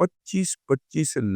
25-25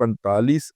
45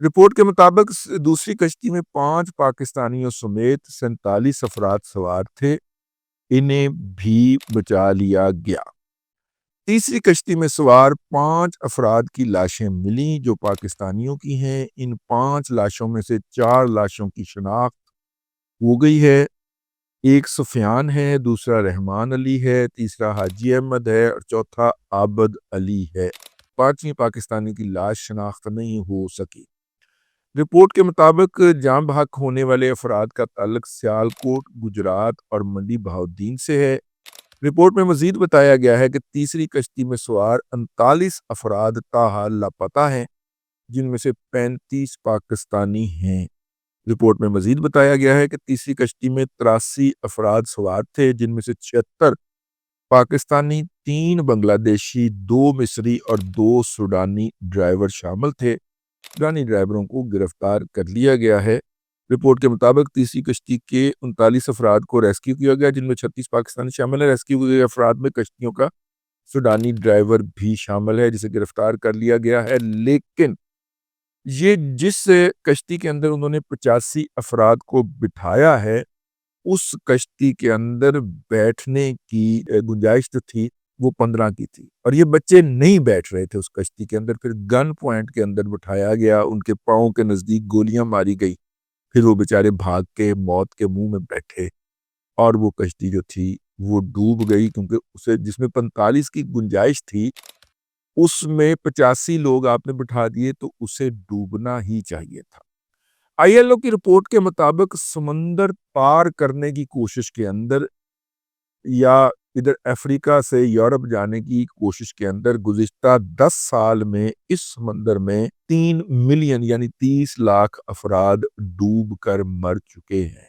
report کے مطابق دوسری کشتی میں 5 پاکستانیوں سمیت 47 افراد سوار تھے، انہیں بھی بچا لیا گیا۔ تیسری کشتی میں سوار 5 افراد کی لاشیں ملیں جو پاکستانیوں کی ہیں۔ ان 5 لاشوں میں سے 4 لاشوں کی شناخت ہو گئی ہے۔ ایک سفیان ہے، دوسرا رحمان علی ہے، تیسرا حاجی احمد ہے اور چوتھا عابد علی ہے۔ 5ویں پاکستانی کی لاش شناخت نہیں ہو سکی۔ رپورٹ کے مطابق جاں بحق ہونے والے افراد کا تعلق سیالکوٹ، گجرات اور منڈی بہاؤالدین سے ہے۔ رپورٹ میں مزید بتایا گیا ہے کہ تیسری کشتی میں سوار 39 افراد تاحال لاپتہ ہیں، جن میں سے 35 پاکستانی ہیں۔ رپورٹ میں مزید بتایا گیا ہے کہ تیسری کشتی میں 83 افراد سوار تھے، جن میں سے 76 پاکستانی، 3 بنگلہ دیشی، 2 مصری اور 2 سوڈانی ڈرائیور شامل تھے۔ سوڈانی ڈرائیوروں کو گرفتار کر لیا گیا ہے۔ رپورٹ کے مطابق تیسری کشتی کے 39 افراد کو ریسکیو کیا گیا، جن میں 36 پاکستانی شامل ہیں۔ ریسکیو ہوئے افراد میں کشتیوں کا سوڈانی ڈرائیور بھی شامل ہے جسے گرفتار کر لیا گیا ہے، لیکن یہ جس کشتی کے اندر انہوں نے 85 افراد کو بٹھایا ہے، اس کشتی کے اندر بیٹھنے کی گنجائش جو تھی وہ 15 کی تھی، اور یہ بچے نہیں بیٹھ رہے تھے اس کشتی کے اندر۔ پھر گن پوائنٹ کے اندر بٹھایا گیا، ان کے پاؤں کے نزدیک گولیاں ماری گئی، پھر وہ بیچارے بھاگ کے موت کے منہ میں بیٹھے، اور وہ کشتی جو تھی وہ ڈوب گئی، کیونکہ اسے جس میں 45 کی گنجائش تھی اس میں 85 لوگ آپ نے بٹھا دیے تو اسے ڈوبنا ہی چاہیے تھا۔ آئی ایل او کی رپورٹ کے مطابق سمندر پار کرنے کی کوشش کے اندر یا ادھر افریقہ سے یورپ جانے کی کوشش کے اندر گزشتہ 10 سال میں اس سمندر میں 3 ملین یعنی 30 لاکھ افراد ڈوب کر مر چکے ہیں۔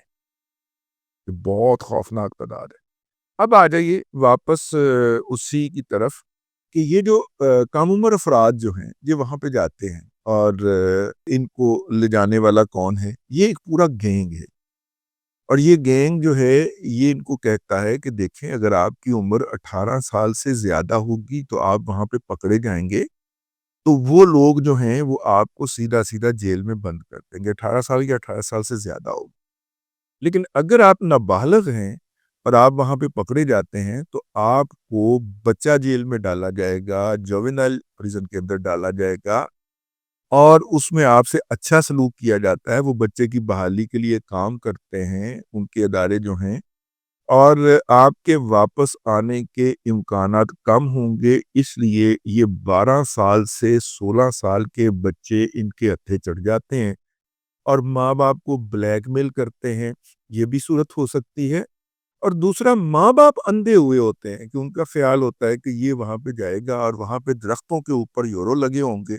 یہ بہت خوفناک تعداد ہے۔ اب آ جائیے واپس اسی کی طرف کہ یہ جو کم عمر افراد جو ہیں یہ وہاں پہ جاتے ہیں، اور ان کو لے جانے والا کون ہے؟ یہ ایک پورا گینگ ہے، اور یہ گینگ جو ہے یہ ان کو کہتا ہے کہ دیکھیں اگر آپ کی عمر 18 سال سے زیادہ ہوگی تو آپ وہاں پہ پکڑے جائیں گے، تو وہ لوگ جو ہیں وہ آپ کو سیدھا سیدھا جیل میں بند کر دیں گے، 18 سال یا 18 سال سے زیادہ ہوگی۔ لیکن اگر آپ نابالغ ہیں اور آپ وہاں پہ پکڑے جاتے ہیں تو آپ کو بچہ جیل میں ڈالا جائے گا، جوینائل پریزن کے اندر ڈالا جائے گا، اور اس میں آپ سے اچھا سلوک کیا جاتا ہے۔ وہ بچے کی بحالی کے لیے کام کرتے ہیں ان کے ادارے جو ہیں، اور آپ کے واپس آنے کے امکانات کم ہوں گے، اس لیے یہ 12 سال سے 16 سال کے بچے ان کے ہتھے چڑھ جاتے ہیں اور ماں باپ کو بلیک میل کرتے ہیں۔ یہ بھی صورت ہو سکتی ہے۔ اور دوسرا، ماں باپ اندھے ہوئے ہوتے ہیں کہ ان کا خیال ہوتا ہے کہ یہ وہاں پہ جائے گا اور وہاں پہ درختوں کے اوپر یورو لگے ہوں گے،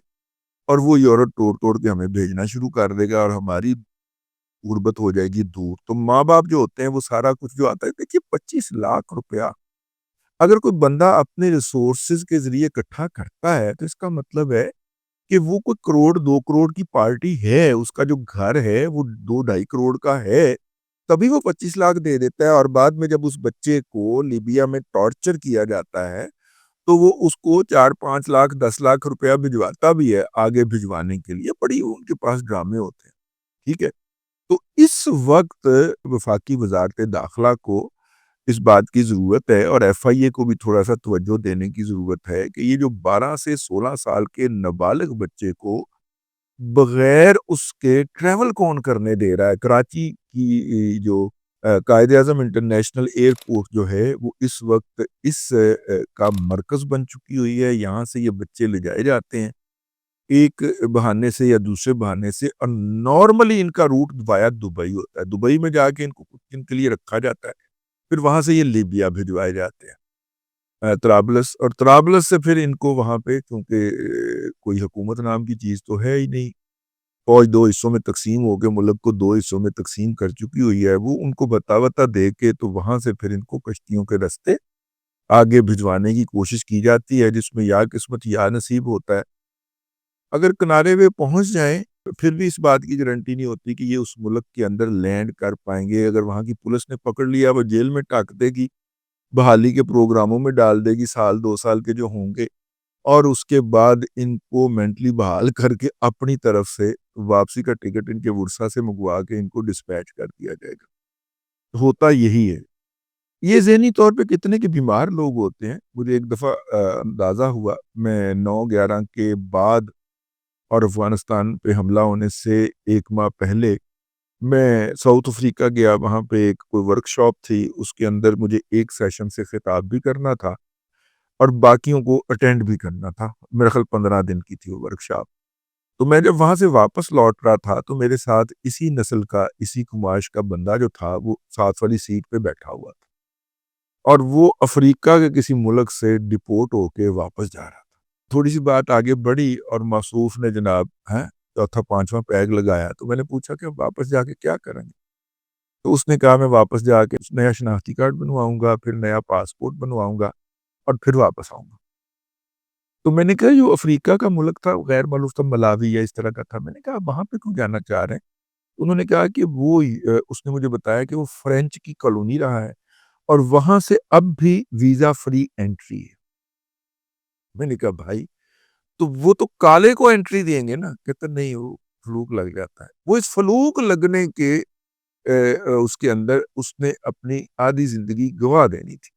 اور وہ یورو توڑ توڑ کے ہمیں بھیجنا شروع کر دے گا اور ہماری غربت ہو جائے گی دور۔ تو ماں باپ جو ہوتے ہیں وہ سارا کچھ جو آتا ہے، دیکھیے 25 لاکھ روپیہ اگر کوئی بندہ اپنے ریسورسز کے ذریعے اکٹھا کرتا ہے تو اس کا مطلب ہے کہ وہ کوئی کروڑ 2 کروڑ کی پارٹی ہے، اس کا جو گھر ہے وہ 2-2.5 کروڑ کا ہے، تبھی وہ 25 لاکھ دے دیتا ہے۔ اور بعد میں جب اس بچے کو لیبیا میں ٹارچر کیا جاتا ہے تو وہ اس کو 4-5 لاکھ 10 لاکھ روپیہ بھجواتا بھی ہے آگے بھجوانے کے لیے۔ بڑی ان کے پاس ڈرامے ہوتے ہیں، ٹھیک ہے۔ تو اس وقت وفاقی وزارت داخلہ کو اس بات کی ضرورت ہے، اور ایف آئی اے کو بھی تھوڑا سا توجہ دینے کی ضرورت ہے کہ یہ جو 12 سے 16 سال کے نابالغ بچے کو بغیر اس کے ٹریول کون کرنے دے رہا ہے؟ کراچی کی جو قائد اعظم انٹرنیشنل ایئرپورٹ جو ہے وہ اس وقت اس کا مرکز بن چکی ہوئی ہے۔ یہاں سے یہ بچے لے جائے جاتے ہیں ایک بہانے سے یا دوسرے بہانے سے، اور نارملی ان کا روٹ وایا دبئی ہوتا ہے۔ دبئی میں جا کے ان کو کچھ دن کے لیے رکھا جاتا ہے، پھر وہاں سے یہ لیبیا بھجوائے جاتے ہیں، طرابلس، اور طرابلس سے پھر ان کو وہاں پہ، کیونکہ کوئی حکومت نام کی چیز تو ہے ہی نہیں، فوج 2 حصوں میں تقسیم ہو کے ملک کو 2 حصوں میں تقسیم کر چکی ہوئی ہے، وہ ان کو بتا دے کے تو وہاں سے پھر ان کو کشتیوں کے رستے آگے بھجوانے کی کوشش کی جاتی ہے، جس میں یا قسمت یا نصیب ہوتا ہے۔ اگر کنارے پہ پہنچ جائیں پھر بھی اس بات کی گارنٹی نہیں ہوتی کہ یہ اس ملک کے اندر لینڈ کر پائیں گے۔ اگر وہاں کی پولیس نے پکڑ لیا وہ جیل میں ٹاک دے گی، بحالی کے پروگراموں میں ڈال دے گی، 1-2 سال کے جو ہوں گے، اور اس کے بعد ان کو مینٹلی بحال کر کے اپنی طرف سے واپسی کا ٹکٹ ان کے ورثہ سے منگوا کے ان کو ڈسپیچ کر دیا جائے گا. ہوتا یہی ہے. یہ ذہنی طور پہ کتنے کے بیمار لوگ ہوتے ہیں. مجھے ایک دفعہ اندازہ ہوا، میں 9/11 کے بعد اور افغانستان پہ حملہ ہونے سے 1 ماہ پہلے میں ساؤتھ افریقہ گیا. وہاں پہ ایک کوئی ورک شاپ تھی، اس کے اندر مجھے ایک سیشن سے خطاب بھی کرنا تھا اور باقیوں کو اٹینڈ بھی کرنا تھا. میرے خیال 15 دن کی تھی وہ ورک شاپ. تو میں جب وہاں سے واپس لوٹ رہا تھا تو میرے ساتھ اسی نسل کا، اسی کماش کا بندہ جو تھا وہ ساتھ والی سیٹ پہ بیٹھا ہوا تھا، اور وہ افریقہ کے کسی ملک سے ڈپورٹ ہو کے واپس جا رہا تھا. تھوڑی سی بات آگے بڑھی اور موصوف نے جناب چوتھا پانچواں پیگ لگایا. تو میں نے پوچھا کہ واپس جا کے کیا کریں گے؟ تو اس نے کہا میں واپس جا کے نیا شناختی کارڈ بنواؤں گا، پھر نیا پاسپورٹ بنواؤں گا اور پھر واپس آؤں گا. تو میں نے کہا جو افریقہ کا ملک تھا غیر معلوم تھا، ملاوی یا اس طرح کا تھا. میں نے کہا وہاں پہ کیوں جانا چاہ رہے ہیں؟ انہوں نے کہا کہ وہ اس نے مجھے بتایا کہ وہ فرینچ کی کالونی رہا ہے اور وہاں سے اب بھی ویزا فری انٹری ہے. میں نے کہا بھائی تو وہ تو کالے کو انٹری دیں گے نا. کہتا نہیں، وہ فلوک لگ جاتا ہے. وہ اس فلوک لگنے کے اس کے اندر اس نے اپنی آدھی زندگی گوا دینی تھی.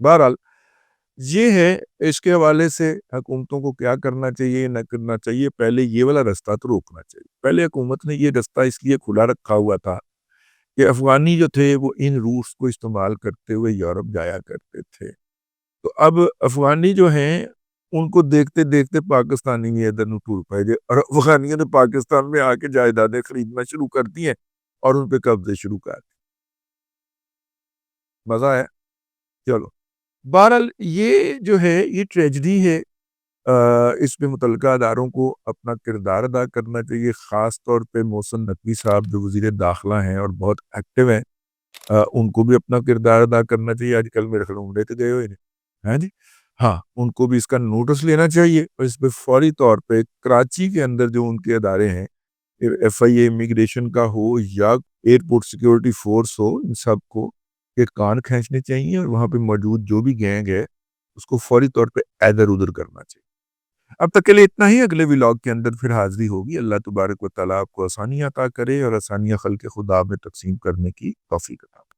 بہرحال یہ ہے اس کے حوالے سے حکومتوں کو کیا کرنا چاہیے نہ کرنا چاہیے. پہلے یہ والا رستہ تو روکنا چاہیے. پہلے حکومت نے یہ رستہ اس لیے کھلا رکھا ہوا تھا کہ افغانی جو تھے وہ ان روٹس کو استعمال کرتے ہوئے یورپ جایا کرتے تھے. تو اب افغانی جو ہیں ان کو دیکھتے دیکھتے پاکستانی بھی ادھر نو ٹور پائے گئے اور افغانیوں نے پاکستان میں آ کے جائیدادیں خریدنا شروع کر دی ہیں اور ان پہ قبضے شروع کر دی. مزہ ہے. چلو بہرحال یہ جو ہے یہ ٹریجڈی ہے. اس پہ متعلقہ اداروں کو اپنا کردار ادا کرنا چاہیے. خاص طور پہ محسن نقوی صاحب جو وزیر داخلہ ہیں اور بہت ایکٹیو ہیں، ان کو بھی اپنا کردار ادا کرنا چاہیے. آج کل میرے خیال عمرے تو گئے ہوئے ہیں جی. ہاں، ان کو بھی اس کا نوٹس لینا چاہیے اور اس پہ فوری طور پہ کراچی کے اندر جو ان کے ادارے ہیں، ایف آئی اے امیگریشن کا ہو یا ایئرپورٹ سیکیورٹی فورس ہو، ان سب کو کے کان کھینچنے چاہیے اور وہاں پہ موجود جو بھی گینگ ہے اس کو فوری طور پہ ادھر ادھر کرنا چاہیے. اب تک کے لیے اتنا ہی. اگلے ولاگ کے اندر پھر حاضری ہوگی. اللہ تبارک و تعالیٰ آپ کو آسانیاں عطا کرے اور آسانیاں خلق خدا میں تقسیم کرنے کی توفیق عطا کرے.